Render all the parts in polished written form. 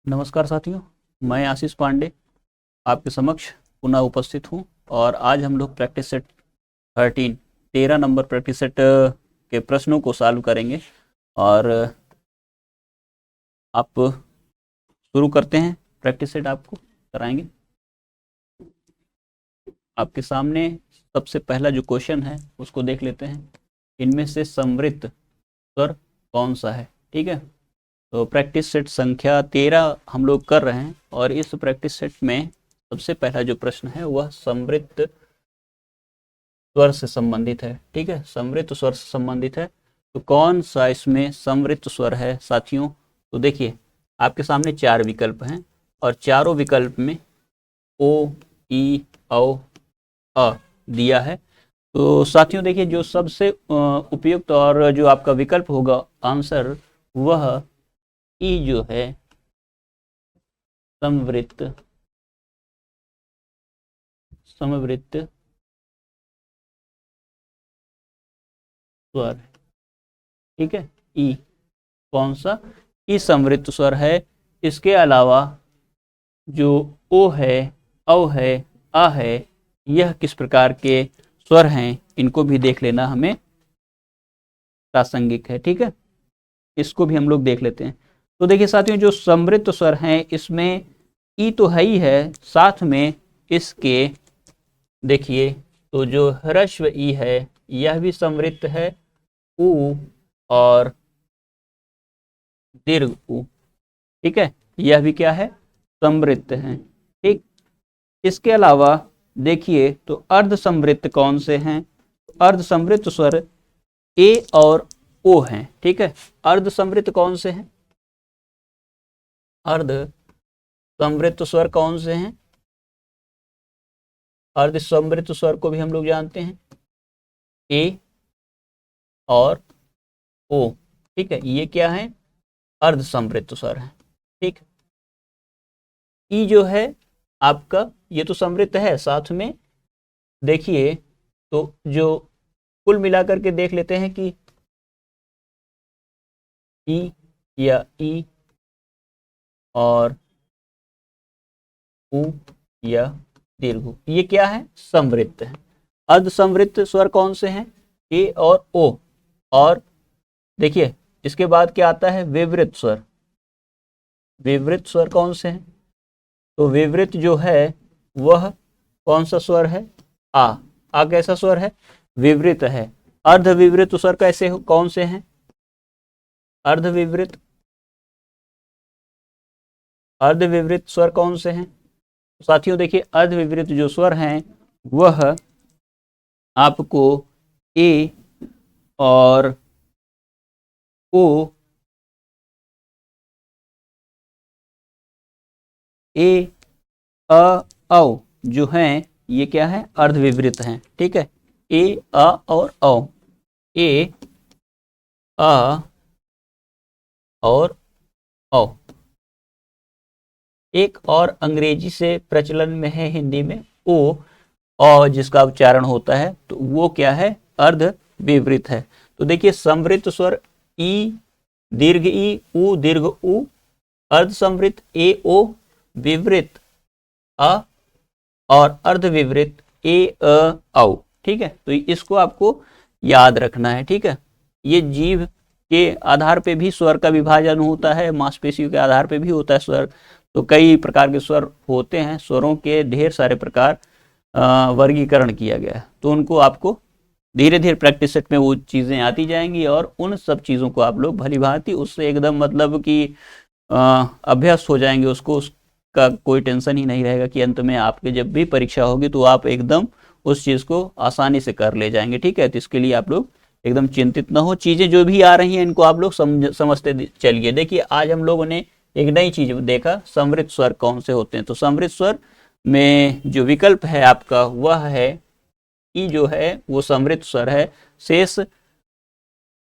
नमस्कार साथियों, मैं आशीष पांडे आपके समक्ष पुनः उपस्थित हूं और आज हम लोग practice set 13 number practice set के प्रश्नों को सॉल्व करेंगे। और आप शुरू करते हैं, प्रैक्टिस सेट आपको कराएंगे। आपके सामने सबसे पहला जो क्वेश्चन है उसको देख लेते हैं। इनमें से समृद्ध स्वर कौन सा है? ठीक है, तो प्रैक्टिस सेट संख्या 13 हम लोग कर रहे हैं और इस प्रैक्टिस सेट में सबसे पहला जो प्रश्न है वह समृद्ध स्वर से संबंधित है। ठीक है, समृद्ध स्वर से संबंधित है। तो कौन सा इसमें समृद्ध स्वर है साथियों? तो देखिए, आपके सामने 4 विकल्प हैं और चारों विकल्प में ओ, ई, औ, अ दिया है। तो साथियों देखिए, जो सबसे उपयुक्त और जो आपका विकल्प होगा आंसर, वह ई जो है समवृत्त स्वर। ठीक है, ई कौन सा? ई समवृत्त स्वर है। इसके अलावा जो ओ है, औ है, आ है, यह किस प्रकार के स्वर हैं इनको भी देख लेना हमें प्रासंगिक है। ठीक है, इसको भी हम लोग देख लेते हैं। तो देखिए साथियों, जो समृद्ध स्वर हैं इसमें ई तो है ही है, साथ में इसके देखिए तो जो ह्रस्व ई है यह भी समृद्ध है, उ और दीर्घ उ। ठीक है, यह भी क्या है? समृद्ध है। ठीक, इसके अलावा देखिए तो अर्ध समृद्ध कौन से हैं? अर्ध समृद्ध स्वर ए और ओ हैं। ठीक है, अर्ध समृद्ध कौन से हैं? अर्ध समृद्ध स्वर कौन से हैं? अर्ध समृद्ध स्वर को भी हम लोग जानते हैं, ए और ओ। ठीक है, ये क्या है? अर्ध समृद्ध स्वर है। ठीक, ई जो है आपका, ये तो समृद्ध है, साथ में देखिए तो जो कुल मिलाकर के देख लेते हैं कि ई या ई और उ या दीर्घ, ये क्या है? समृद्ध है। अर्ध समृद्ध स्वर कौन से हैं? ए और ओ। और देखिए इसके बाद क्या आता है? विवृत स्वर। विवृत स्वर कौन से हैं? तो विवृत जो है वह कौन सा स्वर है? आ। आ कैसा स्वर है? विवृत है। अर्ध विवृत स्वर कैसे हो, कौन से हैं? अर्ध विवृत, अर्ध विवृत स्वर कौन से हैं? साथियों देखिए, अर्ध विवृत जो स्वर हैं वह आपको ए और ओ, ए, अ, औ जो हैं ये क्या है? अर्ध विवृत हैं। ठीक है, ए, अ और औ। ए, अ और औ। एक और अंग्रेजी से प्रचलन में है हिंदी में, ओ, और जिसका उच्चारण होता है तो वो क्या है? अर्ध विवृत है। तो देखिए, समवृत्त स्वर ई, दीर्घ ई, उ, दीर्घ उ, अर्ध समवृत्त ए, ओ, विवृत अ और अर्ध विवृत ए, अ, औ। ठीक है, तो इसको आपको याद रखना है। ठीक है, ये जीभ के आधार पे भी स्वर का विभाजन होता है, मांसपेशियों के आधार पे भी होता है स्वर। तो कई प्रकार के स्वर होते हैं, स्वरों के ढेर सारे प्रकार वर्गीकरण किया गया है। तो उनको आपको धीरे धीरे प्रैक्टिस सेट में वो चीज़ें आती जाएंगी और उन सब चीज़ों को आप लोग भली भांति उससे एकदम मतलब कि अभ्यस्त हो जाएंगे। उसका कोई टेंशन ही नहीं रहेगा कि अंत में आपके जब भी परीक्षा होगी तो आप एकदम उस चीज़ को आसानी से कर ले जाएंगे। ठीक है, तो इसके लिए आप लोग एकदम चिंतित ना हो। चीज़ें जो भी आ रही हैं इनको आप लोग समझते चलिए। देखिए, आज हम लोगों ने एक नई चीज़ देखा, समृद्ध स्वर कौन से होते हैं। तो समृद्ध स्वर में जो विकल्प है आपका वह है ई, जो है वो समृद्ध स्वर है। शेष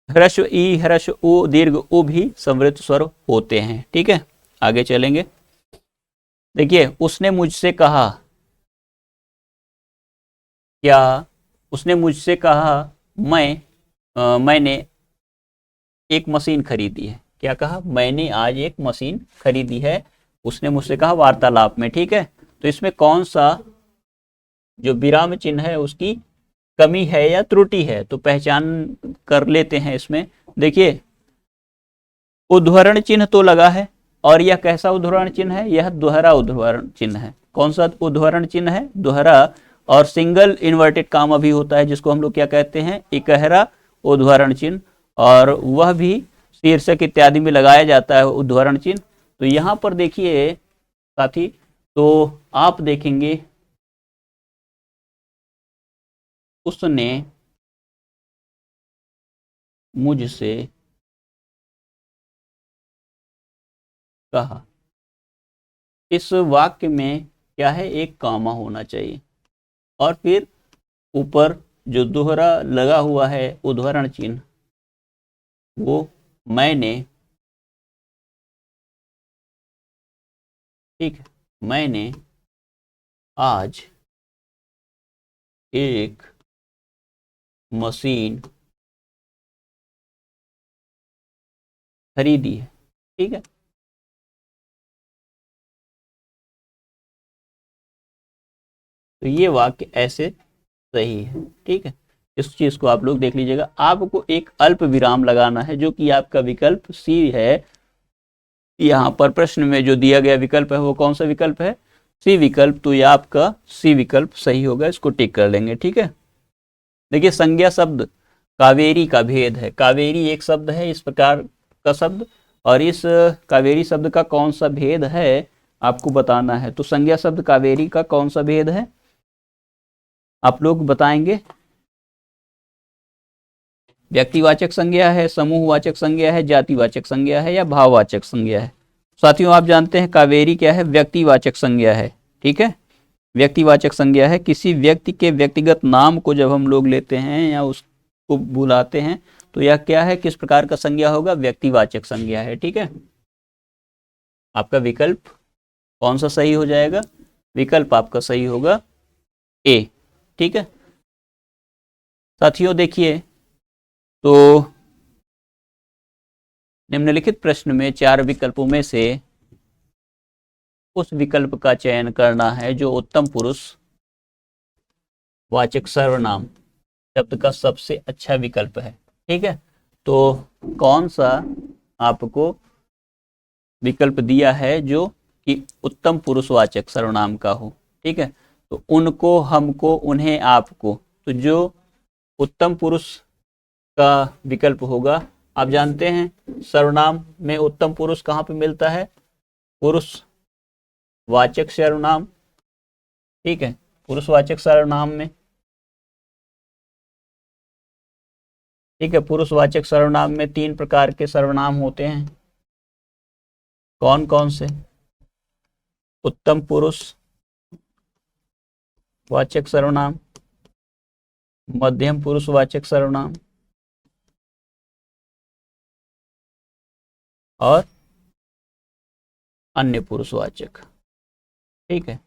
ह्रस्व ई, ह्रस्व उ, दीर्घ उ भी समृद्ध स्वर होते हैं। ठीक है, आगे चलेंगे। देखिए, उसने मुझसे कहा, क्या? उसने मुझसे कहा मैंने एक मशीन खरीदी है। क्या कहा? मैंने आज एक मशीन खरीदी है। उसने मुझसे कहा वार्तालाप में, ठीक है। तो इसमें कौन सा जो विराम चिन्ह है उसकी कमी है या त्रुटि है, तो पहचान कर लेते हैं। इसमें देखिए उद्धरण चिन्ह तो लगा है, और यह कैसा उद्धरण चिन्ह है, यह दोहरा उद्धरण चिन्ह है। कौन सा उद्धरण चिन्ह है, दोहरा। और सिंगल इन्वर्टेड कामा भी होता है जिसको हम लोग क्या कहते हैं, इकहरा उद्धरण चिन्ह, और वह भी शीर्षक इत्यादि में लगाया जाता है उद्धरण चिन्ह। तो यहाँ पर देखिए साथी, तो आप देखेंगे उसने मुझसे कहा, इस वाक्य में क्या है, एक कामा होना चाहिए, और फिर ऊपर जो दोहरा लगा हुआ है उद्धरण चिन्ह, वो मैंने, ठीक है, मैंने आज एक मशीन खरीदी है, ठीक है। तो ये वाक्य ऐसे सही है, ठीक है। इस चीज को आप लोग देख लीजिएगा। आपको एक अल्प विराम लगाना है जो कि आपका विकल्प सी है। यहाँ पर प्रश्न में जो दिया गया विकल्प है वो कौन सा विकल्प है, सी विकल्प। तो ये आपका सी विकल्प सही होगा, इसको टिक कर लेंगे, ठीक है। देखिए संज्ञा शब्द कावेरी का भेद है। कावेरी एक शब्द है इस प्रकार का शब्द, और इस कावेरी शब्द का कौन सा भेद है आपको बताना है। तो संज्ञा शब्द कावेरी का कौन सा भेद है आप लोग बताएंगे। व्यक्तिवाचक संज्ञा है, समूहवाचक संज्ञा है, जातिवाचक संज्ञा है, या भाववाचक संज्ञा है। साथियों आप जानते हैं कावेरी क्या है, व्यक्तिवाचक संज्ञा है, ठीक है। व्यक्तिवाचक संज्ञा है, किसी व्यक्ति के व्यक्तिगत नाम को जब हम लोग लेते हैं या उसको बुलाते हैं तो यह क्या है, किस प्रकार का संज्ञा होगा, व्यक्तिवाचक संज्ञा है, ठीक है। आपका विकल्प कौन सा सही हो जाएगा, विकल्प आपका सही होगा ए, ठीक है। साथियों देखिए, तो निम्नलिखित प्रश्न में 4 विकल्पों में से उस विकल्प का चयन करना है जो उत्तम पुरुष वाचक सर्वनाम शब्द का सबसे अच्छा विकल्प है, ठीक है। तो कौन सा आपको विकल्प दिया है जो कि उत्तम पुरुषवाचक सर्वनाम का हो, ठीक है। तो उनको, हमको, उन्हें, आपको। तो जो उत्तम पुरुष का विकल्प होगा, आप जानते हैं सर्वनाम में उत्तम पुरुष कहाँ पे मिलता है, पुरुष वाचक सर्वनाम, ठीक है। पुरुषवाचक सर्वनाम में, ठीक है। पुरुषवाचक सर्वनाम में 3 प्रकार के सर्वनाम होते हैं। कौन कौन से, उत्तम पुरुष वाचक सर्वनाम, मध्यम पुरुषवाचक सर्वनाम, और अन्य पुरुषवाचक, ठीक है।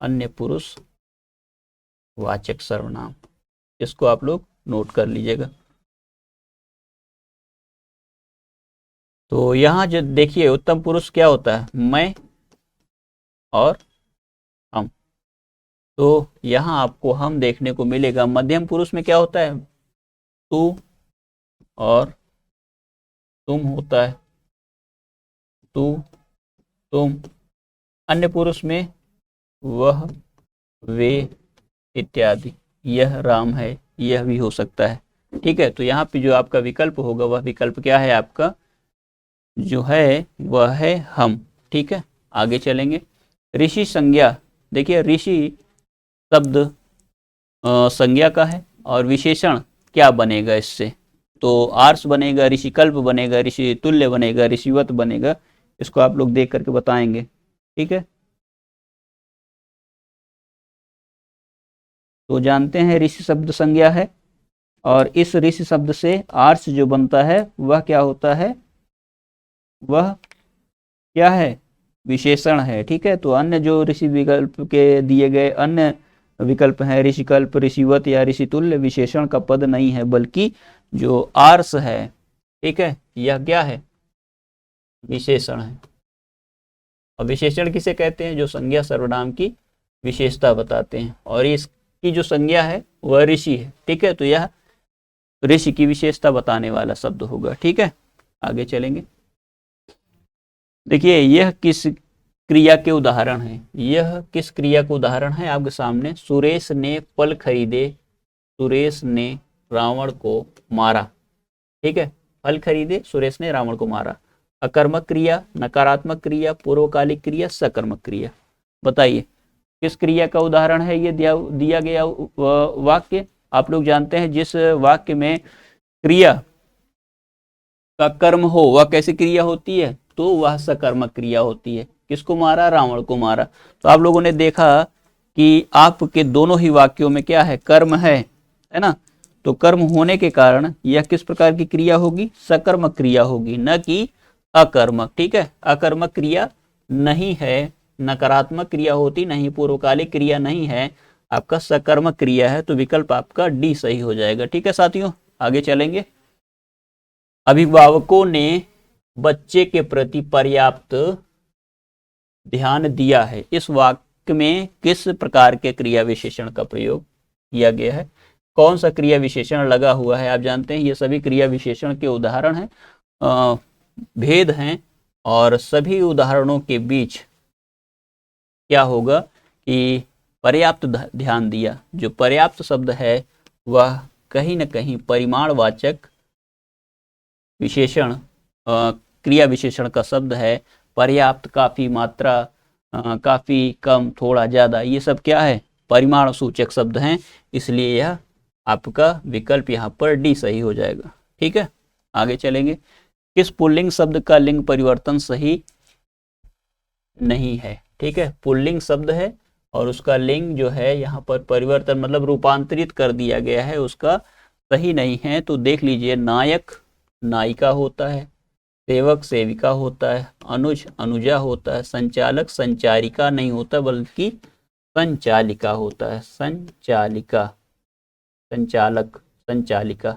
अन्य पुरुष वाचक सर्वनाम, इसको आप लोग नोट कर लीजिएगा। तो यहां जो देखिए उत्तम पुरुष क्या होता है, मैं और हम। तो यहां आपको हम देखने को मिलेगा। मध्यम पुरुष में क्या होता है, तू और तुम होता है, तू, तुम। अन्य पुरुष में वह, वे इत्यादि। यह राम है, यह भी हो सकता है, ठीक है। तो यहाँ पे जो आपका विकल्प होगा वह विकल्प क्या है, आपका जो है वह है हम, ठीक है। आगे चलेंगे। ऋषि संज्ञा, देखिए ऋषि शब्द संज्ञा का है, और विशेषण क्या बनेगा इससे, तो आर्ष बनेगा, ऋषिकल्प बनेगा, ऋषि तुल्य बनेगा, ऋषिवत बनेगा। इसको आप लोग देख करके बताएंगे, ठीक है। तो जानते हैं ऋषि शब्द संज्ञा है, और इस ऋषि शब्द से आर्ष जो बनता है वह क्या होता है, वह क्या है, विशेषण है, ठीक है। तो अन्य जो ऋषि विकल्प के दिए गए अन्य विकल्प हैं, ऋषिकल्प, ऋषिवत या ऋषितुल्य, विशेषण का पद नहीं है, बल्कि जो आर्ष है, ठीक है, यह क्या है, विशेषण है। और विशेषण किसे कहते हैं? जो संज्ञा सर्वनाम की विशेषता बताते हैं, और इसकी जो संज्ञा है वह ऋषि है। ठीक है, तो यह ऋषि की विशेषता बताने वाला शब्द होगा। ठीक है, आगे चलेंगे। देखिए यह किस क्रिया के उदाहरण है? यह किस क्रिया का उदाहरण है आपके सामने? सुरेश ने फल खरीदे, सुरेश ने रावण को मारा। ठीक है, फल खरीदे, सुरेश ने रावण को मारा। अकर्मक क्रिया, नकारात्मक क्रिया, पूर्वकालिक क्रिया, सकर्मक क्रिया। बताइए किस क्रिया का उदाहरण है ये दिया गया वाक्य? आप लोग जानते हैं जिस वाक्य में क्रिया का कर्म हो वह कैसी क्रिया होती है? तो वह सकर्मक क्रिया होती है। किसको मारा? रावण को मारा। तो आप लोगों ने देखा कि आपके दोनों ही वाक्यों में क्या है? कर्म है ना? तो कर्म होने के कारण यह किस प्रकार की क्रिया होगी? सकर्मक क्रिया होगी, न कि अकर्मक। ठीक है, अकर्मक क्रिया नहीं है, नकारात्मक क्रिया होती नहीं, पूर्वकालिक क्रिया नहीं है, आपका सकर्मक क्रिया है। तो विकल्प आपका डी सही हो जाएगा। ठीक है साथियों, आगे चलेंगे। अभिभावकों ने बच्चे के प्रति पर्याप्त ध्यान दिया है। इस वाक्य में किस प्रकार के क्रिया विशेषण का प्रयोग किया गया है? कौन सा क्रिया विशेषण लगा हुआ है? आप जानते हैं ये सभी क्रिया विशेषण के उदाहरण हैं, भेद हैं, और सभी उदाहरणों के बीच क्या होगा कि पर्याप्त ध्यान दिया। जो पर्याप्त शब्द है वह कहीं न कहीं परिमाणवाचक विशेषण क्रिया विशेषण का शब्द है। पर्याप्त, काफी, मात्रा, काफी, कम, थोड़ा, ज्यादा, ये सब क्या है? परिमाण सूचक शब्द हैं। इसलिए यह आपका विकल्प यहाँ पर डी सही हो जाएगा। ठीक है, आगे चलेंगे। किस पुल्लिंग शब्द का लिंग परिवर्तन सही नहीं है? ठीक है, पुल्लिंग शब्द है और उसका लिंग जो है यहाँ पर परिवर्तन मतलब रूपांतरित कर दिया गया है, उसका सही नहीं है। तो देख लीजिए, नायक नायिका होता है, सेवक सेविका होता है, अनुज अनुजा होता है, संचालक संचारिका नहीं होता बल्कि संचालिका होता है। संचालिका, संचालक, संचालिका।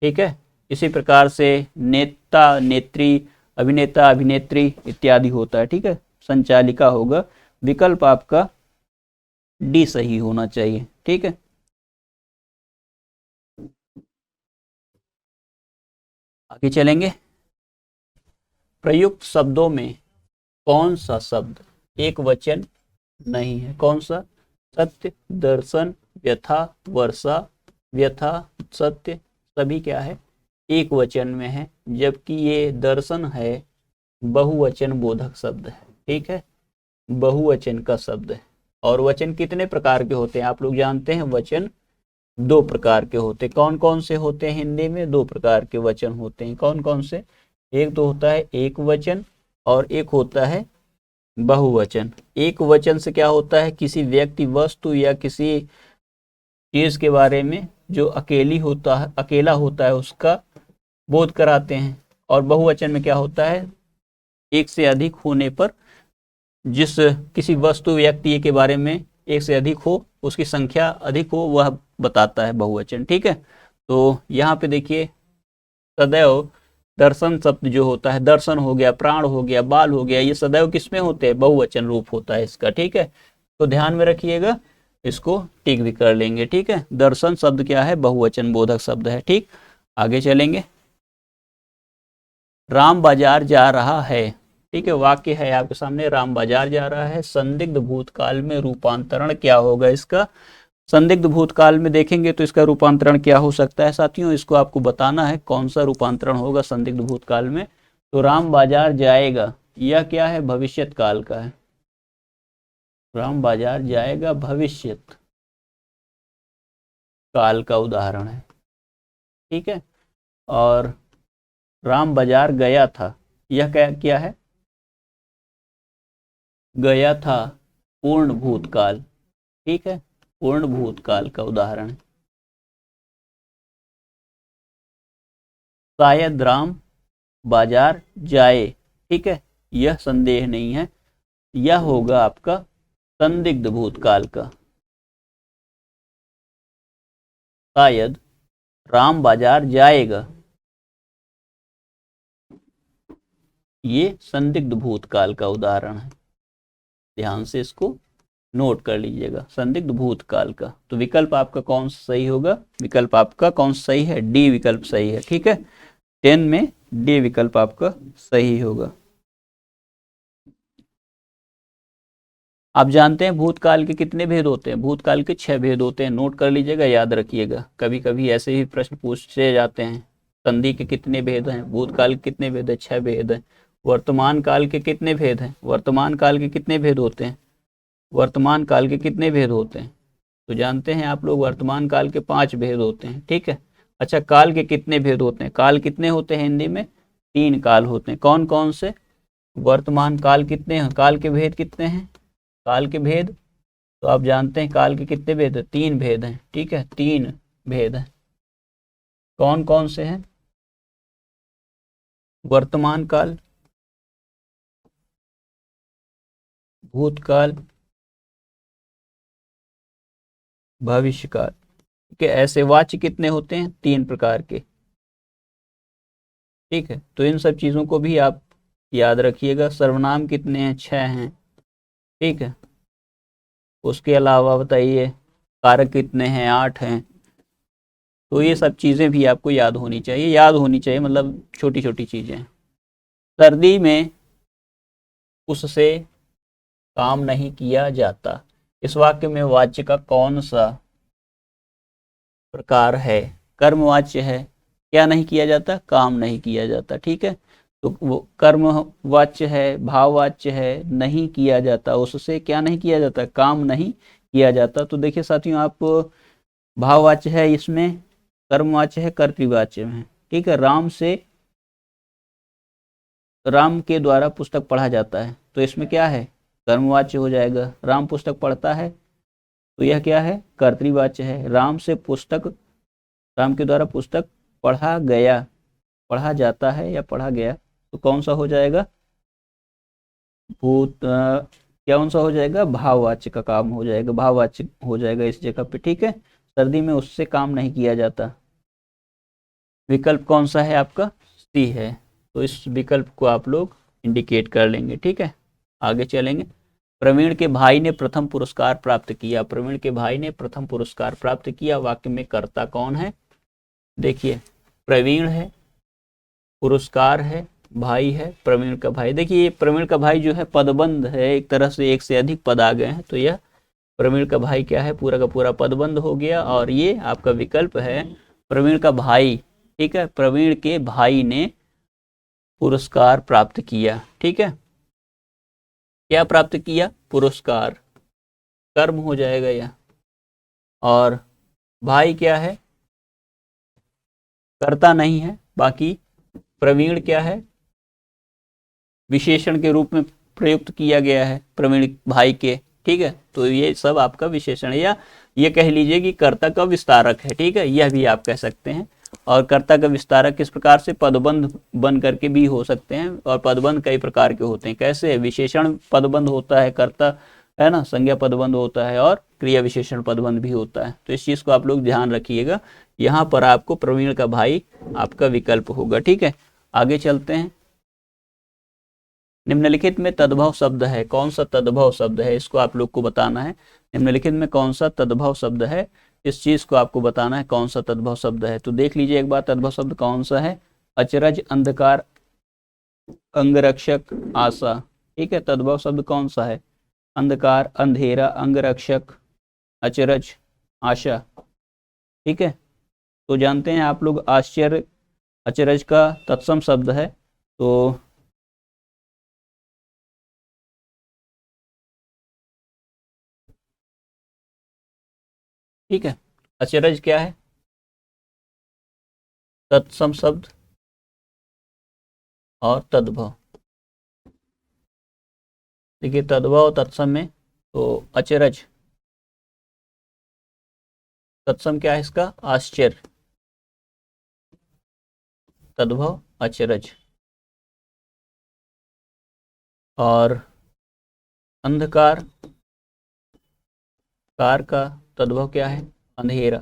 ठीक है, इसी प्रकार से नेता नेत्री, अभिनेता अभिनेत्री इत्यादि होता है। ठीक है, संचालिका होगा। विकल्प आपका डी सही होना चाहिए। ठीक है, आगे चलेंगे। प्रयुक्त शब्दों में कौन सा शब्द एक वचन नहीं है? कौन सा? सत्य, दर्शन, व्यथा, वर्षा, व्यथा, सत्य, सभी क्या है? एक वचन में है, जबकि ये दर्शन है बहुवचन बोधक शब्द है। ठीक है, बहुवचन का शब्द है। और वचन कितने प्रकार के होते हैं? आप लोग जानते हैं वचन दो प्रकार के होते हैं। कौन कौन से होते हैं? हिंदी में दो प्रकार के वचन होते हैं। कौन कौन से? एक तो होता है एक वचन और एक होता है बहुवचन। एक वचन से क्या होता है? किसी व्यक्ति, वस्तु या किसी चीज के बारे में जो अकेला होता है उसका बोध कराते हैं। और बहुवचन में क्या होता है? एक से अधिक होने पर, जिस किसी वस्तु व्यक्ति के बारे में एक से अधिक हो, उसकी संख्या अधिक हो, वह बताता है बहुवचन। ठीक है, तो यहाँ पे देखिए सदैव दर्शन शब्द जो होता है, दर्शन हो गया, प्राण हो गया, बाल हो गया, ये सदैव किसमें होते हैं? बहुवचन रूप होता है इसका। ठीक है, तो ध्यान में रखिएगा, इसको टिक भी कर लेंगे। ठीक है, दर्शन शब्द क्या है? बहुवचन बोधक शब्द है। ठीक, आगे चलेंगे। राम बाजार जा रहा है। ठीक है, वाक्य है आपके सामने, राम बाजार जा रहा है। संदिग्ध भूतकाल में रूपांतरण क्या होगा इसका? संदिग्ध भूतकाल में देखेंगे तो इसका रूपांतरण क्या हो सकता है साथियों? इसको आपको बताना है कौन सा रूपांतरण होगा संदिग्ध भूतकाल में। तो राम बाजार जाएगा, यह क्या है? भविष्यत काल का है। राम बाजार जाएगा भविष्यत काल का उदाहरण है। ठीक है, और राम बाजार गया था, यह क्या है? गया था पूर्ण भूतकाल। ठीक है, पूर्ण भूतकाल का उदाहरण है। शायद राम बाजार जाए। ठीक है, यह संदेह नहीं है, यह होगा आपका संदिग्ध भूतकाल का। शायद राम बाजार जाएगा, ये संदिग्ध भूतकाल का उदाहरण है। ध्यान से इसको नोट कर लीजिएगा, संदिग्ध भूतकाल का। तो विकल्प आपका कौन सा सही होगा? विकल्प आपका कौन सा सही है? डी विकल्प सही है। ठीक है, 10 में डी विकल्प आपका सही होगा। आप जानते हैं भूतकाल के कितने भेद होते हैं? भूतकाल के 6 भेद होते हैं, नोट कर लीजिएगा, याद रखिएगा। कभी कभी ऐसे ही प्रश्न पूछे जाते हैं। संधि के कितने भेद हैं? भूतकाल के कितने भेद हैं? 6 भेद हैं। वर्तमान काल के कितने भेद हैं? वर्तमान काल के कितने भेद होते हैं? वर्तमान काल के कितने भेद होते हैं? तो जानते हैं आप लोग वर्तमान काल के 5 भेद होते हैं। ठीक है, अच्छा, काल के कितने भेद होते हैं? काल कितने होते हैं हिंदी में? 3 काल होते हैं। कौन कौन से? वर्तमान काल कितने हैं? काल के भेद कितने हैं? काल के भेद तो आप जानते हैं काल के कितने भेद हैं? 3 भेद हैं। ठीक है, 3 भेद हैं। कौन कौन से हैं? वर्तमान काल, भूतकाल, भविष्य काल। ठीक है, ऐसे वाच्य कितने होते हैं? 3 प्रकार के। ठीक है, तो इन सब चीजों को भी आप याद रखिएगा। सर्वनाम कितने हैं? 6 हैं। ठीक है, उसके अलावा बताइए कारक कितने हैं? 8 हैं। तो ये सब चीजें भी आपको याद होनी चाहिए, याद होनी चाहिए मतलब छोटी छोटी चीजें। सर्दी में उससे काम नहीं किया जाता, इस वाक्य में वाच्य का कौन सा प्रकार है? कर्मवाच्य है। क्या नहीं किया जाता? काम नहीं किया जाता। ठीक है, तो वो कर्मवाच्य है, भाववाच्य है, नहीं किया जाता, उससे क्या नहीं किया जाता? काम नहीं किया जाता। तो देखिए साथियों, आप भाववाच्य है इसमें, कर्मवाच्य है, कर्तृवाच्य में। ठीक है, राम के द्वारा पुस्तक पढ़ा जाता है, तो इसमें क्या है? कर्मवाच्य हो जाएगा। राम पुस्तक पढ़ता है, तो यह क्या है? कर्तृवाच्य है। राम के द्वारा पुस्तक पढ़ा गया, पढ़ा जाता है या पढ़ा गया, तो कौन सा हो जाएगा? कौन सा हो जाएगा? भाववाच्य का काम हो जाएगा, भाववाच्य हो जाएगा इस जगह पे। ठीक है, सर्दी में उससे काम नहीं किया जाता। विकल्प कौन सा है आपका? सी है। तो इस विकल्प को आप लोग इंडिकेट कर लेंगे। ठीक है, आगे चलेंगे। प्रवीण के भाई ने प्रथम पुरस्कार प्राप्त किया। प्रवीण के भाई ने प्रथम पुरस्कार प्राप्त किया, वाक्य में कर्ता कौन है? देखिए, प्रवीण है, पुरस्कार है, भाई है, प्रवीण का भाई। देखिए ये प्रवीण का भाई जो है पदबंध है, एक तरह से एक से अधिक पद आ गए हैं, तो यह प्रवीण का भाई क्या है? पूरा का पूरा पदबंध हो गया, और ये आपका विकल्प है प्रवीण का भाई। ठीक है, प्रवीण के भाई ने पुरस्कार प्राप्त किया। ठीक है, क्या प्राप्त किया? पुरस्कार, कर्म हो जाएगा यह। और भाई क्या है? कर्ता नहीं है। बाकी प्रवीण क्या है? विशेषण के रूप में प्रयुक्त किया गया है प्रवीण भाई के। ठीक है, तो ये सब आपका विशेषण है, या ये कह लीजिए कि कर्ता का विस्तारक है। ठीक है, यह भी आप कह सकते हैं। और कर्ता का विस्तारक किस प्रकार से? पदबंध बन करके भी हो सकते हैं, और पदबंध कई प्रकार के होते हैं। कैसे? विशेषण पदबंध होता है, कर्ता है ना, संज्ञा पदबंध होता है, और क्रिया विशेषण पदबंध भी होता है। तो इस चीज को आप लोग ध्यान रखिएगा। यहाँ पर आपको प्रवीण का भाई आपका विकल्प होगा। ठीक है, आगे चलते हैं। निम्नलिखित में तद्भव शब्द है। कौन सा तद्भव शब्द है? इसको आप लोग को बताना है। निम्नलिखित में कौन सा तद्भव शब्द है? इस चीज को आपको बताना है, कौन सा तद्भव शब्द है। तो देख लीजिए एक बार, तद्भव शब्द कौन सा है? अचरज, अंधकार, अंगरक्षक, आशा। ठीक है, तद्भव शब्द कौन सा है? अंधकार, अंधेरा, अंगरक्षक, अचरज, आशा। ठीक है, तो जानते हैं आप लोग आश्चर्य अचरज का तत्सम शब्द है। तो ठीक है, अचरज क्या है? तत्सम शब्द और तद्भव। देखिए तद्भव तत्सम में, तो अचरज, तत्सम क्या है इसका? आश्चर्य, तद्भव अचरज। और अंधकार, कार का तद्भव क्या है? अंधेरा।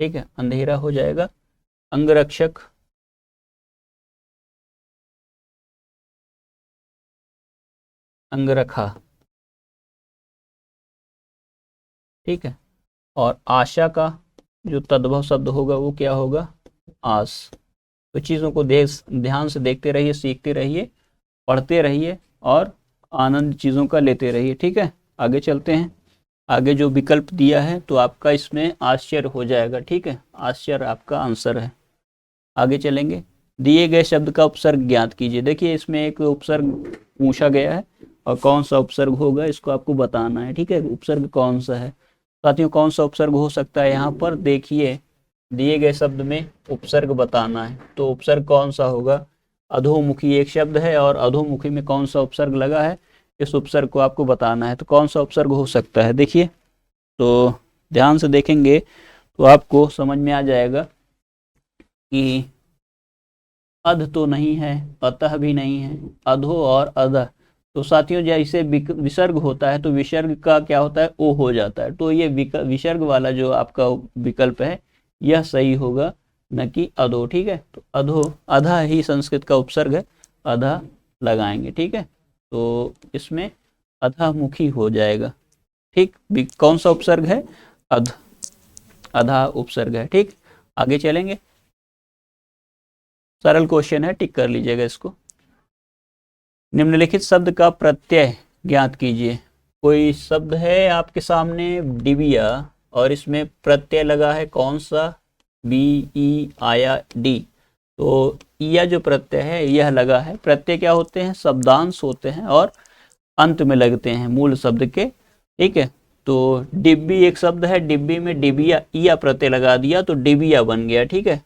ठीक है, अंधेरा हो जाएगा। अंगरक्षक, अंगरखा, ठीक है। और आशा का जो तद्भव शब्द होगा वो क्या होगा, आस। तो चीज़ों को ध्यान से देखते रहिए, सीखते रहिए, पढ़ते रहिए और आनंद चीज़ों का लेते रहिए, ठीक है। आगे चलते हैं। आगे जो विकल्प दिया है तो आपका इसमें आश्चर्य हो जाएगा, ठीक है। आश्चर्य आपका आंसर है। आगे चलेंगे। दिए गए शब्द का उपसर्ग ज्ञात कीजिए। देखिए इसमें एक उपसर्ग पूछा गया है और कौन सा उपसर्ग होगा इसको आपको बताना है, ठीक है। उपसर्ग कौन सा है साथियों, कौन सा उपसर्ग हो सकता है यहाँ पर, देखिए दिए गए शब्द में उपसर्ग बताना है। तो उपसर्ग कौन सा होगा, अधोमुखी एक शब्द है और अधोमुखी में कौन सा उपसर्ग लगा है, इस उपसर्ग को आपको बताना है। तो कौन सा उपसर्ग हो सकता है, देखिए तो ध्यान से देखेंगे तो आपको समझ में आ जाएगा कि अध तो नहीं है, अतः भी नहीं है, अधो और अधः। तो साथियों जैसे विसर्ग होता है तो विसर्ग का क्या होता है, ओ हो जाता है। तो ये विसर्ग वाला जो आपका विकल्प है यह सही होगा, न कि अधो, ठीक है। तो अधो, अधा ही संस्कृत का उपसर्ग है, अधा लगाएंगे, ठीक है। तो इसमें अधमुखी हो जाएगा, ठीक। कौन सा उपसर्ग है, अध, अधा उपसर्ग है, ठीक। आगे चलेंगे। सरल क्वेश्चन है, टिक कर लीजिएगा इसको। निम्नलिखित शब्द का प्रत्यय ज्ञात कीजिए। कोई शब्द है आपके सामने डिबिया और इसमें प्रत्यय लगा है कौन सा, बी, ई, आया, डी। तो या जो प्रत्यय है यह लगा है। प्रत्यय क्या होते हैं, शब्दांश होते हैं और अंत में लगते हैं मूल शब्द के, ठीक है। तो डिब्बी एक शब्द है, डिब्बी में डिबिया या प्रत्यय लगा दिया तो डिबिया बन गया, ठीक है।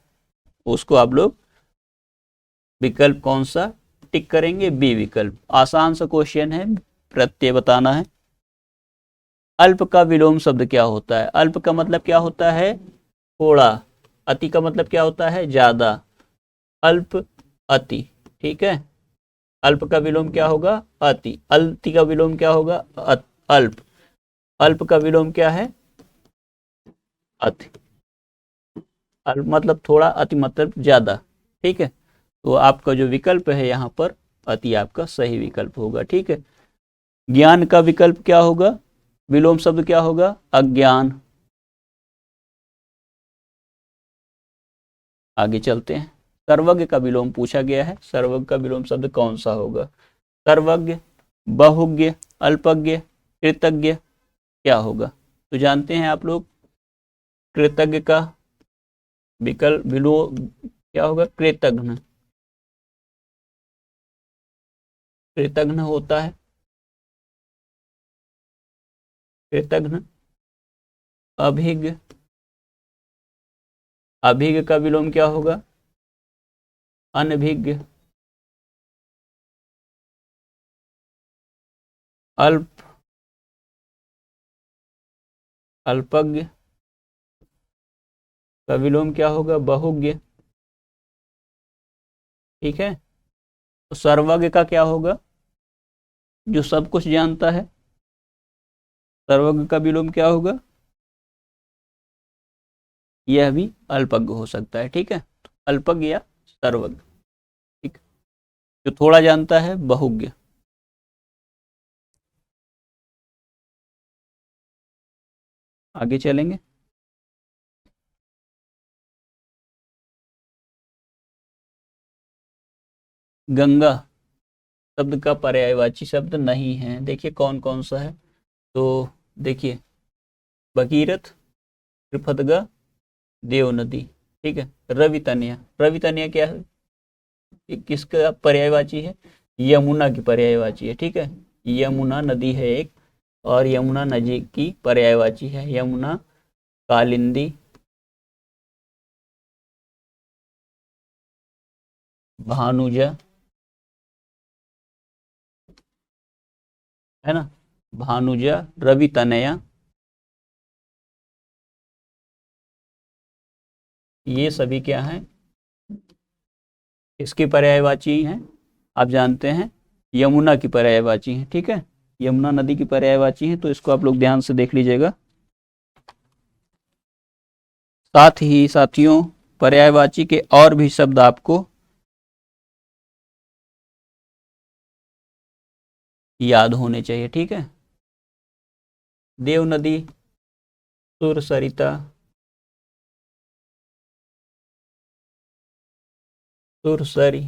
उसको आप लोग विकल्प कौन सा टिक करेंगे, बी विकल्प। आसान सा क्वेश्चन है, प्रत्यय बताना है। अल्प का विलोम शब्द क्या होता है, अल्प का मतलब क्या होता है, थोड़ा। अति का मतलब क्या होता है, ज्यादा। अल्प, अति, ठीक है। अल्प का विलोम क्या होगा, अति। अति का विलोम क्या होगा, अल्प। अल्प का विलोम क्या है, अति। अल्प मतलब थोड़ा, अति मतलब ज्यादा, ठीक है। तो आपका जो विकल्प है यहाँ पर अति आपका सही विकल्प होगा, ठीक है। ज्ञान का विकल्प क्या होगा, विलोम शब्द क्या होगा, अज्ञान। आगे चलते हैं। सर्वज्ञ का विलोम पूछा गया है, सर्वज्ञ का विलोम शब्द कौन सा होगा, सर्वज्ञ, बहुज्ञ, अल्पज्ञ, कृतज्ञ, क्या होगा। तो जानते हैं आप लोग कृतज्ञ का विकल्प विलोम क्या होगा, कृतघ्न। कृतघ्न होता है, कृतघ्न। अभिज्ञ, अभिज्ञ का विलोम क्या होगा, अनभिज्ञ। अल्प, अल्पज्ञ का विलोम क्या होगा, बहुज्ञ, ठीक है। तो सर्वज्ञ का क्या होगा, जो सब कुछ जानता है। सर्वज्ञ का विलोम क्या होगा, यह भी अल्पज्ञ हो सकता है, ठीक है। तो अल्पज्ञ या सर्वज्ञ, ठीक। जो थोड़ा जानता है, बहुज्ञ। आगे चलेंगे। गंगा शब्द का पर्यायवाची शब्द नहीं है, देखिए कौन कौन सा है। तो देखिए भगीरथ, त्रिपतगा, देव नदी, ठीक है। रवि तनया, रवि तनया क्या है, किसका पर्यायवाची है, यमुना की पर्यायवाची है, ठीक है। यमुना नदी है एक और यमुना नदी की पर्यायवाची है यमुना, कालिंदी, भानुजा, है ना, भानुजा, रवि तनया, ये सभी क्या हैं, इसकी पर्यायवाची हैं, आप जानते हैं यमुना की पर्यायवाची हैं, ठीक है। यमुना नदी की पर्यायवाची हैं, तो इसको आप लोग ध्यान से देख लीजिएगा। साथ ही साथियों पर्यायवाची के और भी शब्द आपको याद होने चाहिए, ठीक है। देव नदी, सुरसरिता, सुरसरी,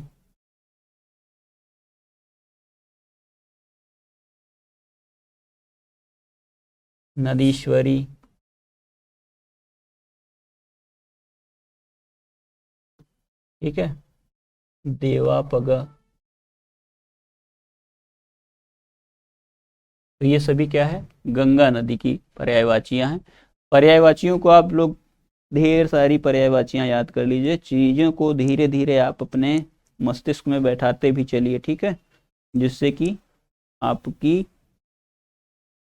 नदीश्वरी, ठीक है, देवापगा। तो ये सभी क्या है, गंगा नदी की पर्यायवाचियां हैं। पर्यायवाचियों को आप लोग ढेर सारी पर्यायवाचियां याद कर लीजिए, चीजों को धीरे धीरे आप अपने मस्तिष्क में बैठाते भी चलिए, ठीक है, जिससे कि आपकी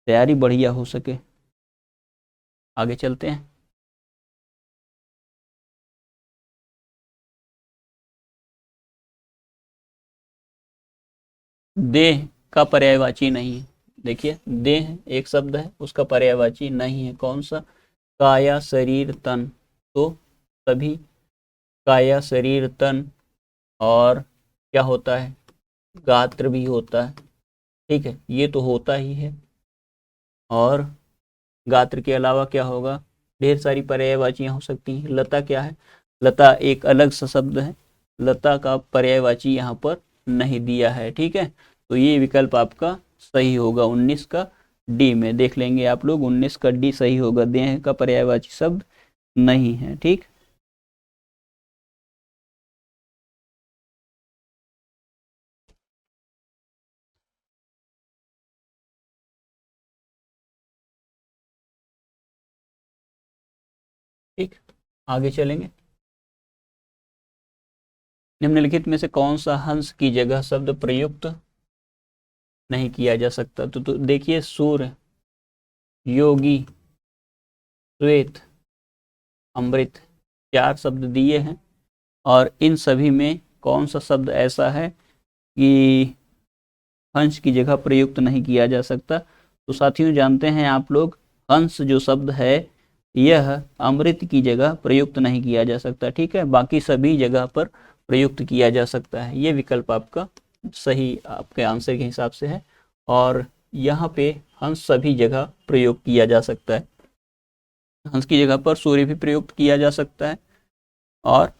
तैयारी बढ़िया हो सके। आगे चलते हैं। देह का पर्यायवाची नहीं है। देखिए, देह एक शब्द है, उसका पर्यायवाची नहीं है। कौन सा? काया, शरीर, तन। तो सभी काया, शरीर, तन, और क्या होता है, गात्र भी होता है, ठीक है, ये तो होता ही है। और गात्र के अलावा क्या होगा, ढेर सारी पर्यायवाचियां हो सकती हैं। लता क्या है? लता एक अलग सा शब्द है, लता का पर्यायवाची यहाँ पर नहीं दिया है, ठीक है। तो ये विकल्प आपका सही होगा 19 का डी में। देख लेंगे आप लोग, 19 का डी सही होगा, देह का पर्यायवाची शब्द नहीं है, ठीक। ठीक, आगे चलेंगे। निम्नलिखित में से कौन सा हंस की जगह शब्द प्रयुक्त नहीं किया जा सकता? तो देखिए, सूर्य, योगी, श्वेत, अमृत, 4 शब्द दिए हैं, और इन सभी में कौन सा शब्द ऐसा है कि हंस की जगह प्रयुक्त नहीं किया जा सकता? तो साथियों, जानते हैं आप लोग, हंस जो शब्द है यह अमृत की जगह प्रयुक्त नहीं किया जा सकता, ठीक है, बाकी सभी जगह पर प्रयुक्त किया जा सकता है। ये विकल्प आपका सही आपके आंसर के हिसाब से है, और यहाँ पे हंस सभी जगह प्रयोग किया जा सकता है। हंस की जगह पर सूर्य भी प्रयुक्त किया जा सकता है, और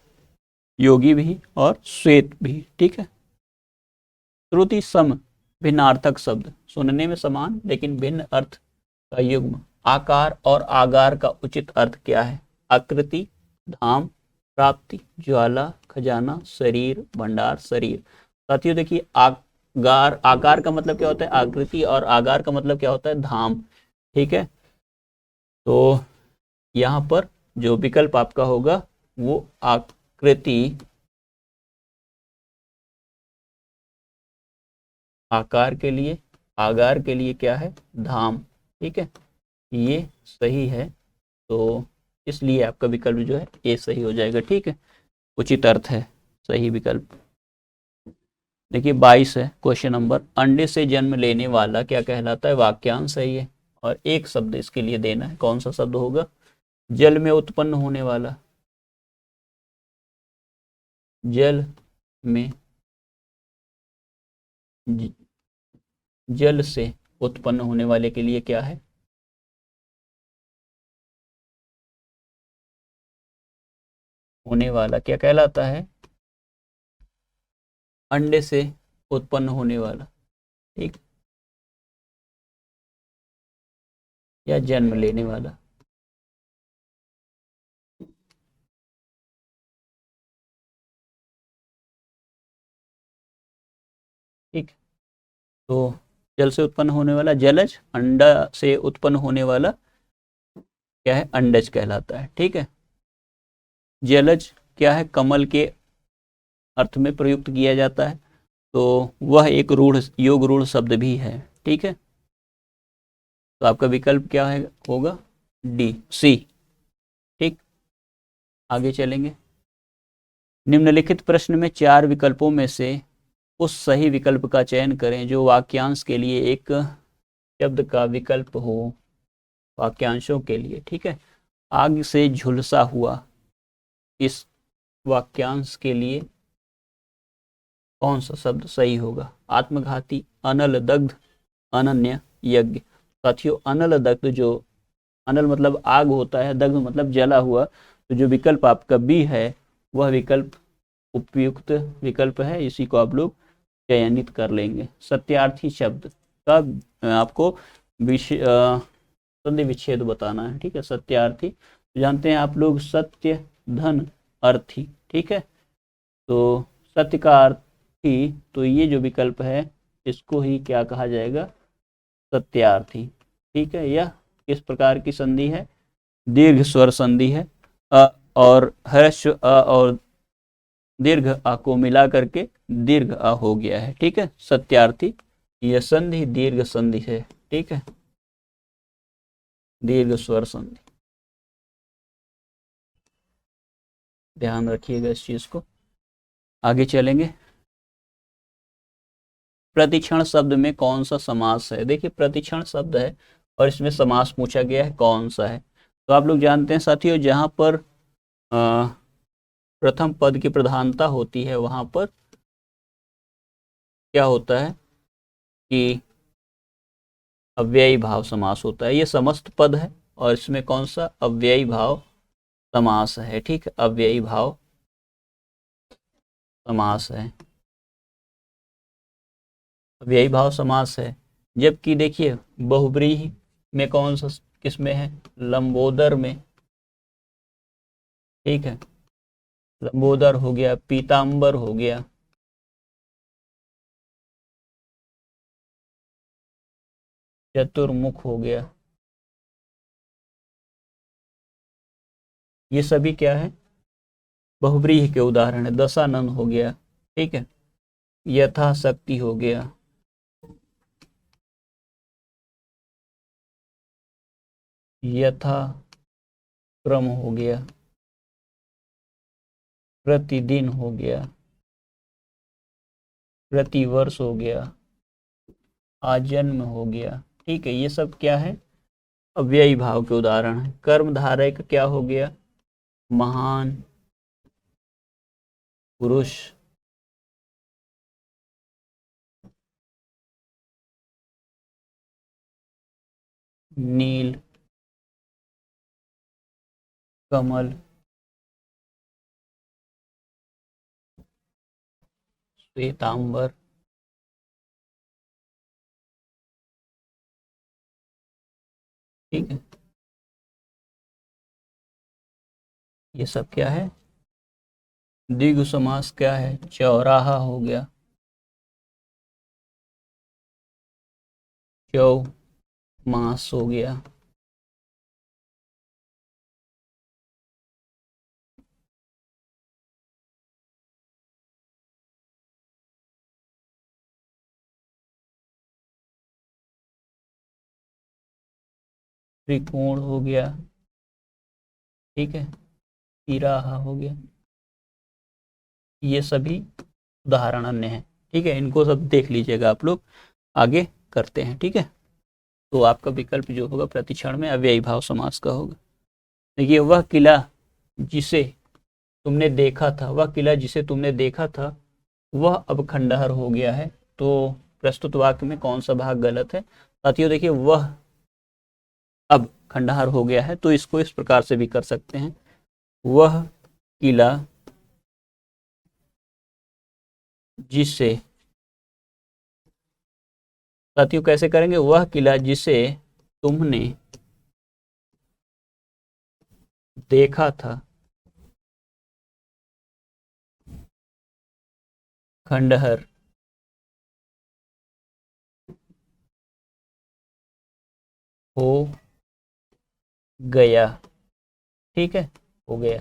योगी भी, और श्वेत भी, ठीक है। श्रुति सम, भिन्नार्थक शब्द, सुनने में समान लेकिन भिन्न अर्थ का युग्म। आकार और आगार का उचित अर्थ क्या है? आकृति, धाम, प्राप्ति, ज्वाला, खजाना, शरीर, भंडार, शरीर। साथियों देखिए, आकार, आकार का मतलब क्या होता है? आकृति, और आगार का मतलब क्या होता है? धाम, ठीक है। तो यहाँ पर जो विकल्प आपका होगा वो आकृति, आकार के लिए, आगार के लिए क्या है? धाम, ठीक है, ये सही है। तो इसलिए आपका विकल्प जो है ये सही हो जाएगा, ठीक है, उचित अर्थ है, सही विकल्प। देखिए 22 है क्वेश्चन नंबर, अंडे से जन्म लेने वाला क्या कहलाता है? वाक्यांश है ये, और एक शब्द इसके लिए देना है। कौन सा शब्द होगा? जल में उत्पन्न होने वाला, जल में, जल से उत्पन्न होने वाले के लिए क्या है? होने वाला क्या कहलाता है? अंडे से उत्पन्न होने वाला, ठीक, या जन्म लेने वाला। ठीक, तो जल से उत्पन्न होने वाला जलज, अंडा से उत्पन्न होने वाला क्या है? अंडज कहलाता है, ठीक है। जलज क्या है? कमल के अर्थ में प्रयुक्त किया जाता है, तो वह एक रूढ़, योग रूढ़ शब्द भी है, ठीक है। तो आपका विकल्प क्या है? होगा डी, सी, ठीक। आगे चलेंगे। निम्नलिखित प्रश्न में 4 विकल्पों में से उस सही विकल्प का चयन करें जो वाक्यांश के लिए एक शब्द का विकल्प हो। वाक्यांशों के लिए, ठीक है। आग से झुलसा हुआ, इस वाक्यांश के लिए कौन सा शब्द सही होगा? आत्मघाती, अनल, दग्ध, अनन्य यज्ञ। साथियों अनल दग्ध, जो अनल मतलब आग होता है, दग्ध मतलब जला हुआ, तो जो विकल्प आपका बी है वह विकल्प उपयुक्त विकल्प है, इसी को आप लोग चयनित कर लेंगे। सत्यार्थी शब्द का आपको संधि विच्छेद बताना है, ठीक है। सत्यार्थी जानते हैं आप लोग, सत्य धन अर्थी, ठीक है। तो सत्य का अर्थी, तो ये जो विकल्प है इसको ही क्या कहा जाएगा, सत्यार्थी, ठीक है। यह किस प्रकार की संधि है, दीर्घ स्वर संधि है। अ और ह्रस्व अ और दीर्घ आ को मिला करके दीर्घ अ हो गया है, ठीक है। सत्यार्थी यह संधि दीर्घ संधि है, ठीक है, दीर्घ स्वर संधि, ध्यान रखिएगा इस चीज को। आगे चलेंगे। प्रतिक्षण शब्द में कौन सा समास है। देखिए प्रतिक्षण शब्द है और इसमें समास पूछा गया है कौन सा है। तो आप लोग जानते हैं साथियों, जहां पर प्रथम पद की प्रधानता होती है वहां पर क्या होता है कि अव्ययी भाव समास होता है। ये समस्त पद है और इसमें कौन सा अव्ययी भाव समास है, ठीक है, अव्ययी भाव समास है, अव्ययी भाव समास है। जबकि देखिए बहुब्रीहि में कौन सा किसमें है, लंबोदर में, ठीक है, लंबोदर हो गया, पीतांबर हो गया, चतुर्मुख हो गया, ये सभी क्या है, बहुब्रीहि के उदाहरण है। दशानन हो गया, ठीक है, यथाशक्ति हो गया, यथा क्रम हो गया, प्रतिदिन हो गया, प्रतिवर्ष हो गया, आजन्म हो गया, ठीक है। ये सब क्या है, अव्ययी भाव के उदाहरण है। कर्म धारक क्या हो गया, महान पुरुष, नील कमल, श्वेतांबर, ठीक है। ये सब क्या है, द्विगु समास क्या है, चौराहा हो गया, चौमास हो गया, त्रिकोण हो गया, ठीक है, तिराहा हो गया। ये सभी उदाहरण अन्य हैं, ठीक है। इनको सब देख लीजिएगा आप लोग। आगे करते हैं, ठीक है। तो आपका विकल्प जो होगा प्रतिक्षण में अव्ययी भाव समास का होगा। देखिए वह किला जिसे तुमने देखा था, वह किला जिसे तुमने देखा था वह अब खंडहर हो गया है। तो प्रस्तुत वाक्य में कौन सा भाग गलत है साथियों। देखिए वह अब खंडहर हो गया है, तो इसको इस प्रकार से भी कर सकते हैं, वह किला जिसे, साथियों कैसे करेंगे, वह किला जिसे तुमने देखा था खंडहर हो गया, ठीक है, हो गया,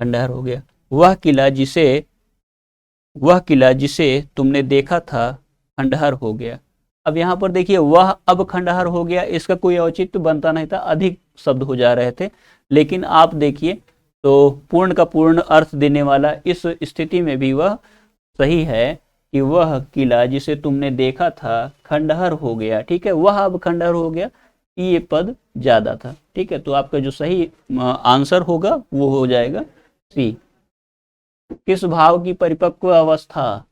खंडहर हो गया। वह किला जिसे तुमने देखा था खंडहर हो गया। अब यहाँ पर देखिए वह अब खंडहर हो गया, इसका कोई औचित्य बनता नहीं था, अधिक शब्द हो जा रहे थे। लेकिन आप देखिए तो पूर्ण का पूर्ण अर्थ देने वाला इस स्थिति में भी वह सही है कि वह किला जिसे तुमने देखा था खंडहर हो गया, ठीक है, वह अब खंडहर हो गया, ये पद ज्यादा था, ठीक है। तो आपका जो सही आंसर होगा वो हो जाएगा सी। किस भाव की परिपक्व अवस्था,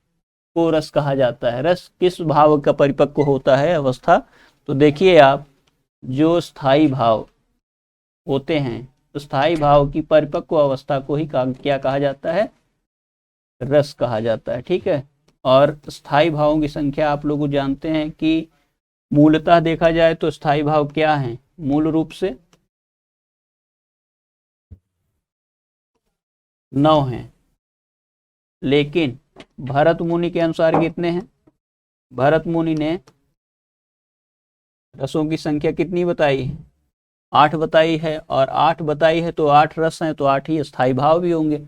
को रस कहा जाता है। रस किस भाव का परिपक्व होता है अवस्था? तो देखिए आप, जो स्थायी भाव होते हैं, तो स्थायी भाव की परिपक्व अवस्था को ही क्या कहा जाता है? रस कहा जाता है। ठीक है, और स्थायी भावों की संख्या आप लोग जानते हैं कि मूलतः देखा जाए तो स्थायी भाव क्या है? मूल रूप से 9 हैं, लेकिन भरत मुनि के अनुसार कितने हैं? भरत मुनि ने रसों की संख्या कितनी बताई है? 8 बताई है, और 8 बताई है तो 8 रस हैं, तो 8 ही स्थायी भाव भी होंगे।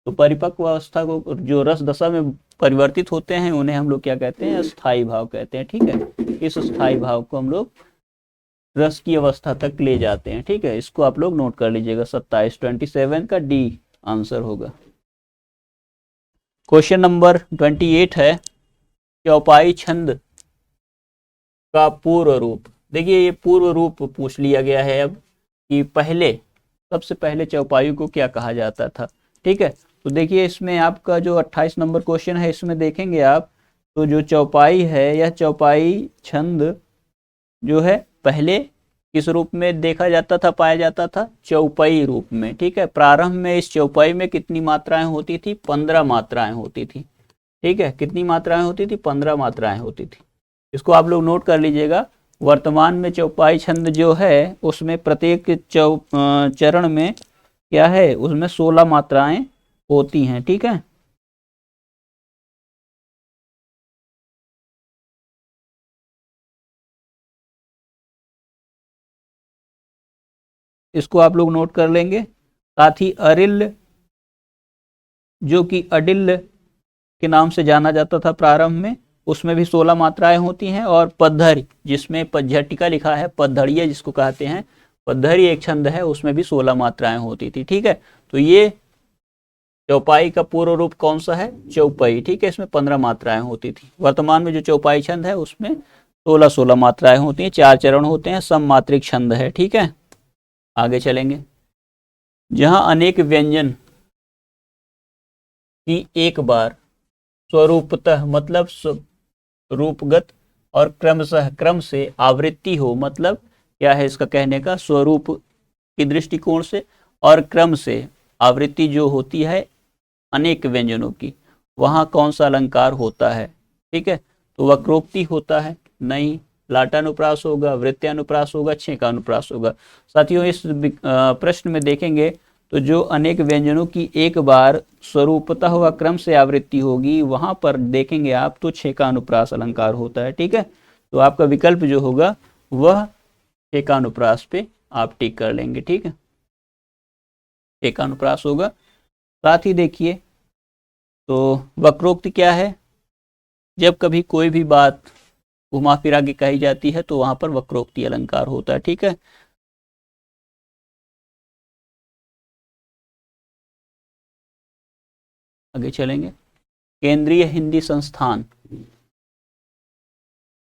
तो परिपक्व अवस्था को जो रस दशा में परिवर्तित होते हैं उन्हें हम लोग क्या कहते हैं? स्थायी भाव कहते हैं। ठीक है, इस स्थायी भाव को हम लोग रस की अवस्था तक ले जाते हैं। ठीक है, इसको आप लोग नोट कर लीजिएगा। 27 का डी आंसर होगा। क्वेश्चन नंबर 28 है, चौपाई छंद का पूर्व रूप। देखिए, ये पूर्व रूप पूछ लिया गया है अब कि पहले, सबसे पहले चौपाई को क्या कहा जाता था। ठीक है, तो देखिए इसमें आपका जो 28 नंबर क्वेश्चन है, इसमें देखेंगे आप तो जो चौपाई है, यह चौपाई छंद जो है पहले किस रूप में देखा जाता था, पाया जाता था? चौपाई रूप में। ठीक है, प्रारंभ में इस चौपाई में कितनी मात्राएं होती थी? 15 मात्राएं होती थी। ठीक है, कितनी मात्राएं होती थी? 15 मात्राएं होती थी। इसको आप लोग नोट कर लीजिएगा। वर्तमान में चौपाई छंद जो है उसमें प्रत्येक चरण में क्या है? उसमें 16 मात्राएं होती हैं। ठीक है, इसको आप लोग नोट कर लेंगे। साथ ही अरिल, जो कि अडिल के नाम से जाना जाता था प्रारंभ में, उसमें भी 16 मात्राएं होती हैं। और पद्धर, जिसमें पद्धटिका लिखा है, पद्धड़िया जिसको कहते हैं, पद्धरी एक छंद है, उसमें भी 16 मात्राएं होती थी। ठीक है, तो ये चौपाई का पूर्व रूप कौन सा है? चौपाई। ठीक है, इसमें 15 मात्राएं होती थी। वर्तमान में जो चौपाई छंद है उसमें 16 मात्राएं होती हैं, 4 चरण होते हैं, सममात्रिक छंद है। ठीक है, आगे चलेंगे। जहां अनेक व्यंजन की एक बार स्वरूपतः, मतलब रूपगत, और क्रमशः, क्रम से आवृत्ति हो, मतलब क्या है इसका कहने का? स्वरूप की दृष्टिकोण से और क्रम से आवृत्ति जो होती है अनेक व्यंजनों की, वहां कौन सा अलंकार होता है? ठीक है, तो वक्रोक्ति होता है? नहीं। लाटानुप्रास होगा, वृत्त्यानुप्रास होगा, छेकानुप्रास होगा। साथियों, इस प्रश्न में देखेंगे तो जो अनेक व्यंजनों की एक बार स्वरूपतः व क्रम से आवृत्ति होगी, वहां पर देखेंगे आप तो छेकानुप्रास अलंकार होता है। ठीक है, तो आपका विकल्प जो होगा वह छेकानुप्रास पे आप टिक कर लेंगे। ठीक है, छेकानुप्रास होगा। साथ ही देखिए, तो वक्रोक्ति क्या है? जब कभी कोई भी बात घुमा फिरा के कही जाती है तो वहां पर वक्रोक्ति अलंकार होता है। ठीक है, आगे चलेंगे। केंद्रीय हिंदी संस्थान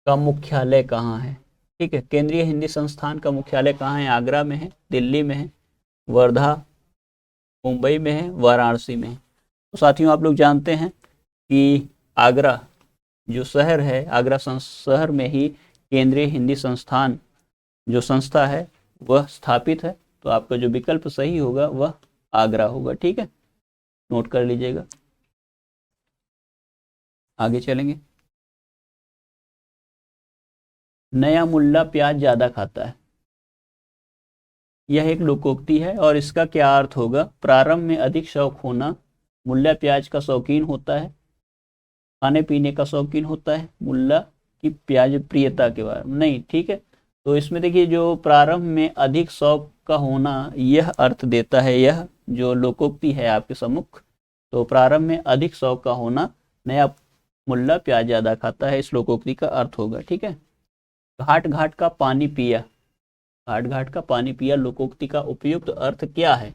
का मुख्यालय कहाँ है? ठीक है, केंद्रीय हिंदी संस्थान का मुख्यालय कहाँ है? आगरा में है, दिल्ली में है, वर्धा, मुंबई में है, वाराणसी में है। तो साथियों, आप लोग जानते हैं कि आगरा जो शहर है, आगरा शहर में ही केंद्रीय हिंदी संस्थान जो संस्था है वह स्थापित है। तो आपका जो विकल्प सही होगा वह आगरा होगा। ठीक है, नोट कर लीजिएगा। आगे चलेंगे। नया मुल्ला प्याज ज्यादा खाता है, यह एक लोकोक्ति है और इसका क्या अर्थ होगा? प्रारंभ में अधिक शौक होना, मुल्ला प्याज का शौकीन होता है, खाने पीने का शौकीन होता है, मुल्ला की प्याज प्रियता के बारे में नहीं। ठीक है, तो इसमें देखिए जो प्रारंभ में अधिक शौक का होना, यह अर्थ देता है, यह जो लोकोक्ति है आपके सम्मुख। तो प्रारंभ में अधिक शौक का होना, नया मुल्ला प्याज ज्यादा खाता है, इस लोकोक्ति का अर्थ होगा। ठीक है, घाट घाट का पानी पिया, घाट घाट का पानी पिया लोकोक्ति का उपयुक्त अर्थ क्या है?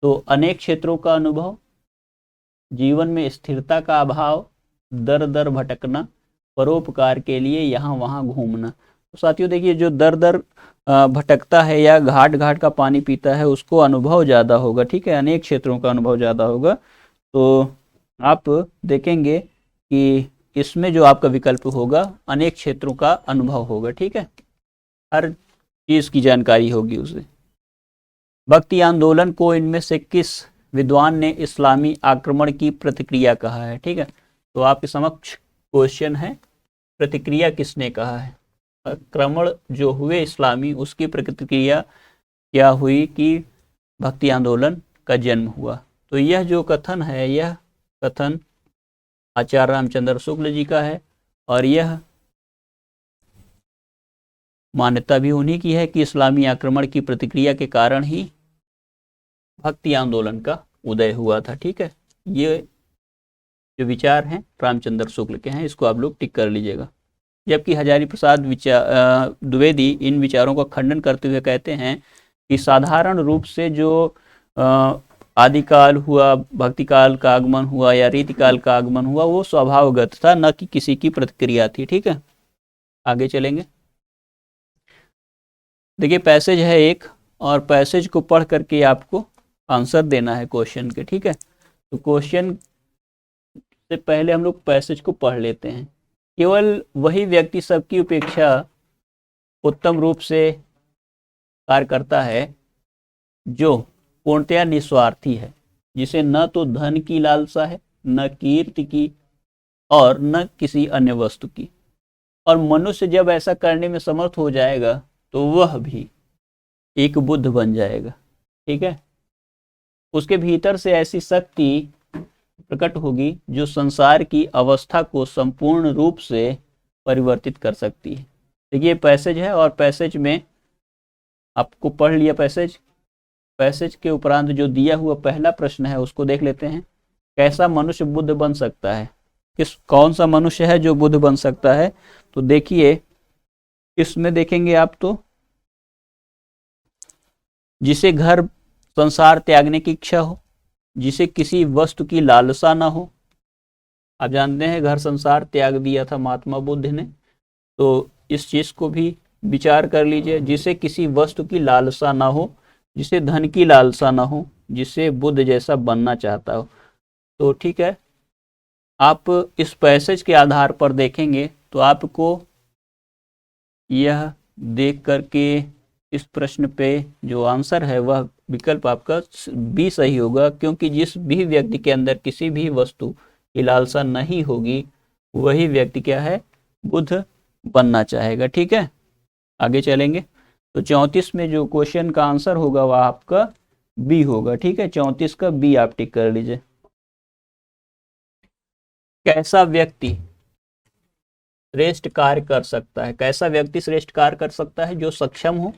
तो अनेक क्षेत्रों का अनुभव, जीवन में स्थिरता का अभाव, दर दर भटकना, परोपकार के लिए यहाँ वहाँ घूमना। तो साथियों देखिए, जो दर दर भटकता है या घाट घाट का पानी पीता है उसको अनुभव ज़्यादा होगा। ठीक है, अनेक क्षेत्रों का अनुभव ज़्यादा होगा। तो आप देखेंगे कि इसमें जो आपका विकल्प होगा अनेक क्षेत्रों का अनुभव होगा, ठीक है, हर चीज की जानकारी होगी उसे। भक्ति आंदोलन को इनमें से किस विद्वान ने इस्लामी आक्रमण की प्रतिक्रिया कहा है, ठीक है, तो आपके समक्ष क्वेश्चन है प्रतिक्रिया किसने कहा है, आक्रमण जो हुए इस्लामी उसकी प्रतिक्रिया क्या हुई कि भक्ति आंदोलन का जन्म हुआ। तो यह जो कथन है यह कथन आचार्य रामचंद्र शुक्ल जी का है और यह मान्यता भी उन्हीं की है कि इस्लामी आक्रमण की प्रतिक्रिया के कारण ही भक्ति आंदोलन का उदय हुआ था, ठीक है। ये जो विचार हैं रामचंद्र शुक्ल के हैं, इसको आप लोग टिक कर लीजिएगा। जबकि हजारी प्रसाद द्विवेदी इन विचारों का खंडन करते हुए कहते हैं कि साधारण रूप से जो आदिकाल हुआ, भक्ति काल का आगमन हुआ या रीति काल का आगमन हुआ वो स्वभावगत था, न कि किसी की प्रतिक्रिया थी, ठीक है। आगे चलेंगे। देखिए पैसेज है एक और पैसेज को पढ़ करके आपको आंसर देना है क्वेश्चन के, ठीक है। तो क्वेश्चन से पहले हम लोग पैसेज को पढ़ लेते हैं। केवल वही व्यक्ति सबकी उपेक्षा उत्तम रूप से कार्य करता है जो पूर्णतया निस्वार्थी है, जिसे न तो धन की लालसा है, न कीर्ति की और न किसी अन्य वस्तु की। और मनुष्य जब ऐसा करने में समर्थ हो जाएगा तो वह भी एक बुद्ध बन जाएगा, ठीक है। उसके भीतर से ऐसी शक्ति प्रकट होगी जो संसार की अवस्था को संपूर्ण रूप से परिवर्तित कर सकती है। देखिए पैसेज है और पैसेज में आपको पढ़ लिया पैसेज के उपरांत जो दिया हुआ पहला प्रश्न है उसको देख लेते हैं। कैसा मनुष्य बुद्ध बन सकता है, कौन सा मनुष्य है जो बुद्ध बन सकता है। तो देखिए इसमें देखेंगे आप तो जिसे घर संसार त्यागने की इच्छा हो, जिसे किसी वस्तु की लालसा ना हो। आप जानते हैं घर संसार त्याग दिया था महात्मा बुद्ध ने, तो इस चीज को भी विचार कर लीजिए। जिसे किसी वस्तु की लालसा ना हो, जिसे धन की लालसा ना हो, जिसे बुद्ध जैसा बनना चाहता हो। तो ठीक है, आप इस पैसेज के आधार पर देखेंगे तो आपको यह देख करके इस प्रश्न पे जो आंसर है वह विकल्प आपका बी सही होगा, क्योंकि जिस भी व्यक्ति के अंदर किसी भी वस्तु की लालसा नहीं होगी वही व्यक्ति क्या है, बुद्ध बनना चाहेगा, ठीक है। आगे चलेंगे तो 34 में जो क्वेश्चन का आंसर होगा वह आपका बी होगा, ठीक है। 34 का बी आप टिक कर लीजिए। कैसा व्यक्ति श्रेष्ठ कार्य कर सकता है, कैसा व्यक्ति श्रेष्ठ कार्य कर सकता है, जो सक्षम हो,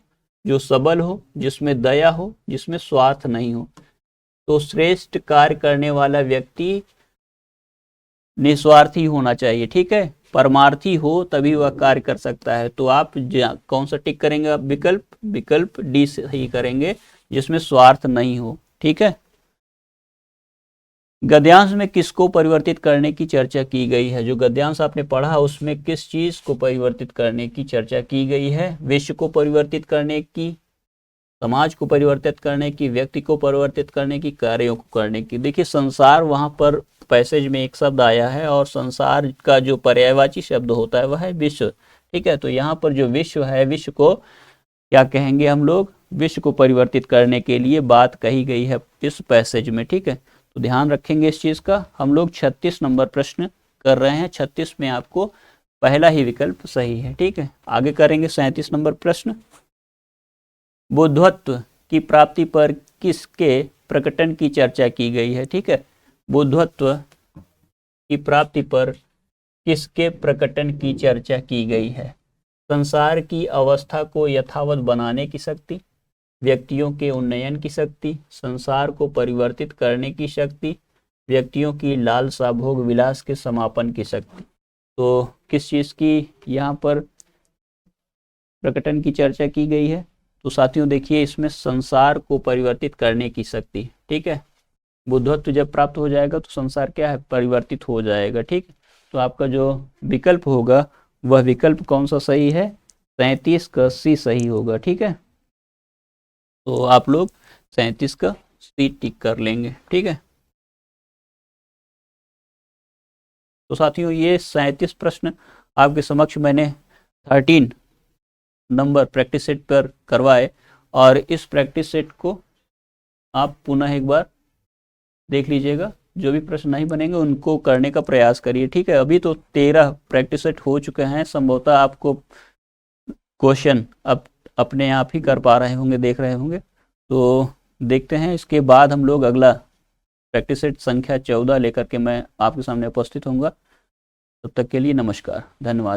जो सबल हो, जिसमें दया हो, जिसमें स्वार्थ नहीं हो। तो श्रेष्ठ कार्य करने वाला व्यक्ति निस्वार्थी होना चाहिए, ठीक है, परमार्थी हो तभी वह कार्य कर सकता है। तो आप कौन सा टिक करेंगे, आप विकल्प डी सही करेंगे, जिसमें स्वार्थ नहीं हो, ठीक है। गद्यांश में किसको परिवर्तित करने की चर्चा की गई है। जो गद्यांश आपने पढ़ा उसमें किस चीज को परिवर्तित करने की चर्चा की गई है, विश्व को परिवर्तित करने की, समाज को परिवर्तित करने की, व्यक्ति को परिवर्तित करने की, कार्यों को करने की। देखिए संसार वहां पर पैसेज में एक शब्द आया है और संसार का जो पर्यायवाची शब्द होता है वह है विश्व, ठीक है। तो यहाँ पर जो विश्व है, विश्व को क्या कहेंगे हम लोग, विश्व को परिवर्तित करने के लिए बात कही गई है इस पैसेज में, ठीक है। तो ध्यान रखेंगे इस चीज का। हम लोग 36 नंबर प्रश्न कर रहे हैं, 36 में आपको पहला ही विकल्प सही है, ठीक है। आगे करेंगे 37 नंबर प्रश्न। बुद्धत्व की प्राप्ति पर किसके प्रकटन की चर्चा की गई है, ठीक है। बुद्धत्व की प्राप्ति पर किसके प्रकटन की चर्चा की गई है। संसार की अवस्था को यथावत बनाने की शक्ति, व्यक्तियों के उन्नयन की शक्ति, संसार को परिवर्तित करने की शक्ति, व्यक्तियों की लालसा भोग विलास के समापन की शक्ति। तो किस चीज की यहाँ पर प्रकटन की चर्चा की गई है। तो साथियों देखिए इसमें संसार को परिवर्तित करने की शक्ति, ठीक है। बुद्धत्व जब प्राप्त हो जाएगा तो संसार क्या है, परिवर्तित हो जाएगा, ठीक। तो आपका जो विकल्प होगा वह विकल्प कौन सा सही है, 37 का सी सही होगा, ठीक है। तो आप लोग 37 का सी टिक कर लेंगे, ठीक है। तो साथियों ये 37 प्रश्न आपके समक्ष मैंने 13 नंबर प्रैक्टिस सेट पर करवाए, और इस प्रैक्टिस सेट को आप पुनः एक बार देख लीजिएगा। जो भी प्रश्न नहीं बनेंगे उनको करने का प्रयास करिए, ठीक है। अभी तो 13 प्रैक्टिस सेट हो चुके हैं, संभवतः आपको क्वेश्चन अब अपने आप ही कर पा रहे होंगे, देख रहे होंगे। तो देखते हैं, इसके बाद हम लोग अगला प्रैक्टिस सेट संख्या 14 लेकर के मैं आपके सामने उपस्थित होऊंगा। तब तक के लिए नमस्कार, धन्यवाद।